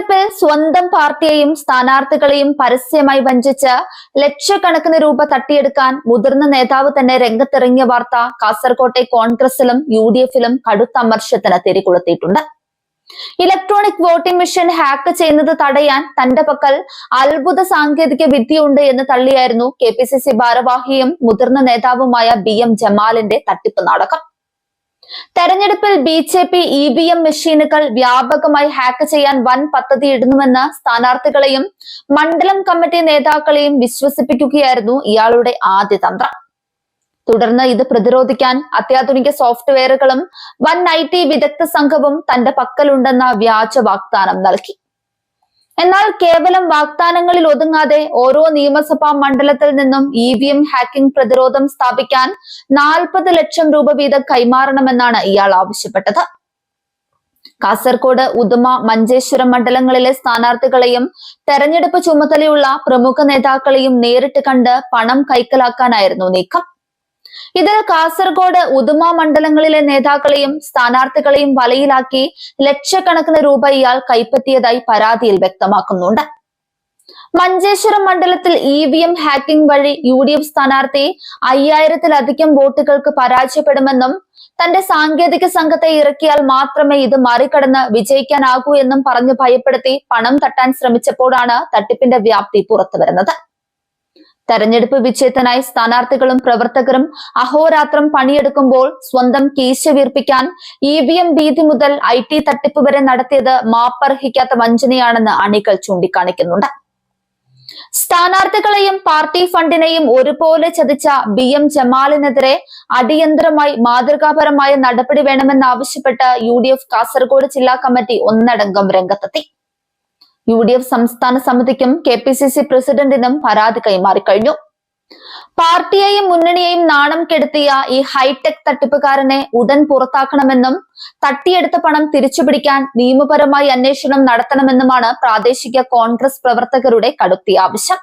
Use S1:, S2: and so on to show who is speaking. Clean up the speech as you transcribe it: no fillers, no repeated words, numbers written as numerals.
S1: തെരഞ്ഞെടുപ്പിൽ സ്വന്തം പാർട്ടിയെയും സ്ഥാനാർത്ഥികളെയും പരസ്യമായി വഞ്ചിച്ച് ലക്ഷക്കണക്കിന് രൂപ തട്ടിയെടുക്കാൻ മുതിർന്ന നേതാവ് തന്നെ രംഗത്തിറങ്ങിയ വാർത്ത കാസർകോട്ടെ കോൺഗ്രസിലും UDFിലും കടുത്ത അമർഷത്തിന് തിരികൊളുത്തിയിട്ടുണ്ട്. ഇലക്ട്രോണിക് വോട്ടിംഗ് മെഷീൻ ഹാക്ക് ചെയ്യുന്നത് തടയാൻ തന്റെ പക്കൽ അത്ഭുത സാങ്കേതിക വിദ്യയുണ്ട് എന്ന് തള്ളിയായിരുന്നു KPCC ഭാരവാഹിയും മുതിർന്ന നേതാവുമായ BM ജമാലിന്റെ തട്ടിപ്പ് നാടകം. തെരഞ്ഞെടുപ്പിൽ BJP EVM മെഷീനുകൾ വ്യാപകമായി ഹാക്ക് ചെയ്യാൻ വൻ പദ്ധതി ഇടുന്നുവെന്ന് സ്ഥാനാർത്ഥികളെയും മണ്ഡലം കമ്മിറ്റി നേതാക്കളെയും വിശ്വസിപ്പിക്കുകയായിരുന്നു ഇയാളുടെ ആദ്യ തന്ത്രം. തുടർന്ന് ഇത് പ്രതിരോധിക്കാൻ അത്യാധുനിക സോഫ്റ്റ്വെയറുകളും വൻ IT വിദഗ്ധ സംഘവും തന്റെ പക്കലുണ്ടെന്ന വ്യാജ വാഗ്ദാനം നൽകി. എന്നാൽ കേവലം വാഗ്ദാനങ്ങളിൽ ഒതുങ്ങാതെ ഓരോ നിയമസഭാ മണ്ഡലത്തിൽ നിന്നും EVM ഹാക്കിംഗ് പ്രതിരോധം സ്ഥാപിക്കാൻ 40 ലക്ഷം രൂപ വീതം കൈമാറണമെന്നാണ് ഇയാൾ ആവശ്യപ്പെട്ടത്. കാസർകോട്, ഉദുമ, മഞ്ചേശ്വരം മണ്ഡലങ്ങളിലെ സ്ഥാനാർത്ഥികളെയും തെരഞ്ഞെടുപ്പ് ചുമതലയുള്ള പ്രമുഖ നേതാക്കളെയും നേരിട്ട് കണ്ട് പണം കൈക്കലാക്കാനായിരുന്നു നീക്കം. ഇതിൽ കാസർഗോഡ്, ഉദുമ മണ്ഡലങ്ങളിലെ നേതാക്കളെയും സ്ഥാനാർത്ഥികളെയും വലയിലാക്കി ലക്ഷക്കണക്കിന് രൂപ ഇയാൾ കൈപ്പറ്റിയതായി പരാതിയിൽ വ്യക്തമാക്കുന്നുണ്ട്. മഞ്ചേശ്വരം മണ്ഡലത്തിൽ EVM ഹാക്കിംഗ് വഴി UDF സ്ഥാനാർത്ഥി 5000-ലധികം വോട്ടുകൾക്ക് പരാജയപ്പെടുമെന്നും തന്റെ സാങ്കേതിക സംഘത്തെ ഇറക്കിയാൽ മാത്രമേ ഇത് മറികടന്ന് വിജയിക്കാനാകൂ എന്നും പറഞ്ഞു ഭയപ്പെടുത്തി പണം തട്ടാൻ ശ്രമിച്ചപ്പോഴാണ് തട്ടിപ്പിന്റെ വ്യാപ്തി പുറത്തുവരുന്നത്. തെരഞ്ഞെടുപ്പ് വിജയത്തിനായി സ്ഥാനാർത്ഥികളും പ്രവർത്തകരും അഹോരാത്രം പണിയെടുക്കുമ്പോൾ സ്വന്തം കീശ വീർപ്പിക്കാൻ EVM ഭീതി മുതൽ IT തട്ടിപ്പ് വരെ നടത്തിയത് മാപ്പർഹിക്കാത്ത വഞ്ചനയാണെന്ന് അണികൾ ചൂണ്ടിക്കാണിക്കുന്നുണ്ട്. സ്ഥാനാർത്ഥികളെയും പാർട്ടി ഫണ്ടിനെയും ഒരുപോലെ ചതിച്ച BM ജമാലിനെതിരെ അടിയന്തരമായി മാതൃകാപരമായ നടപടി വേണമെന്നാവശ്യപ്പെട്ട് UDF കാസർഗോഡ് ജില്ലാ കമ്മിറ്റി ഒന്നടങ്കം രംഗത്തെത്തി. UDF സംസ്ഥാന സമിതിക്കും KPCC പ്രസിഡന്റിനും പരാതി കൈമാറിക്കഴിഞ്ഞു. പാർട്ടിയെയും മുന്നണിയെയും നാണം കെടുത്തിയ ഈ ഹൈടെക് തട്ടിപ്പുകാരനെ ഉടൻ പുറത്താക്കണമെന്നും തട്ടിയെടുത്ത പണം തിരിച്ചുപിടിക്കാൻ നിയമപരമായി അന്വേഷണം നടത്തണമെന്നുമാണ് പ്രാദേശിക കോൺഗ്രസ് പ്രവർത്തകരുടെ കടുത്ത ആവശ്യം.